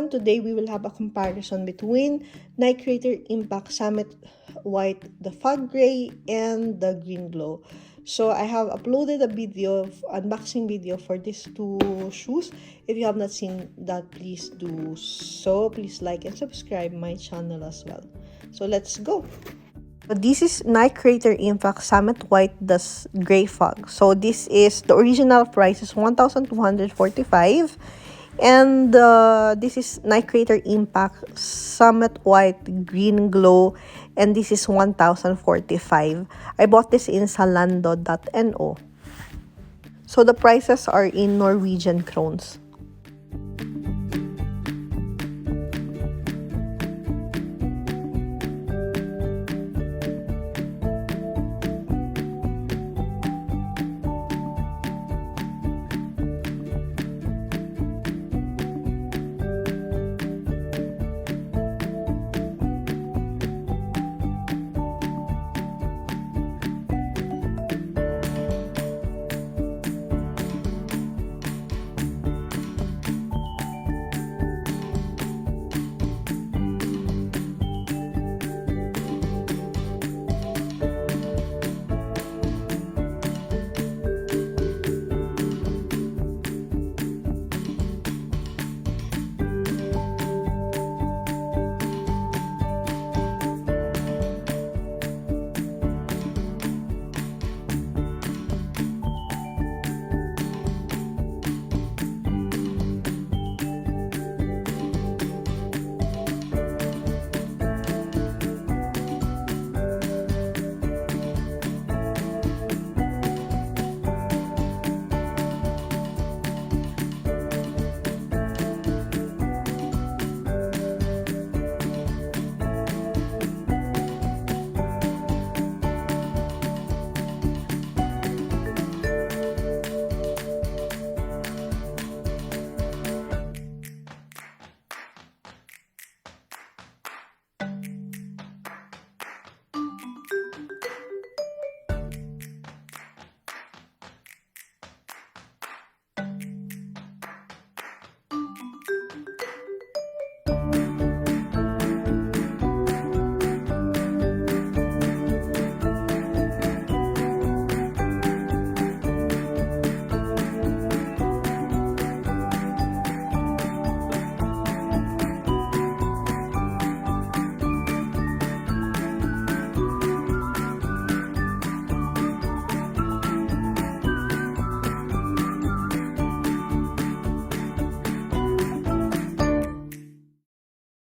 everyone, today we will have a comparison between Night Crater Impact Summit White, the Fog Gray, and the Green Glow. So I have uploaded a video, unboxing video for these two shoes. If you have not seen that, please do so. Please like and subscribe my channel as well. So let's go. This is Night Crater Impact Summit White, the Gray Fog. So this is, the original price is 1,245. And this is Night Crater Impact Summit White Green Glow, and this is 1,045. I bought this in Zalando.no. So the prices are in Norwegian krones.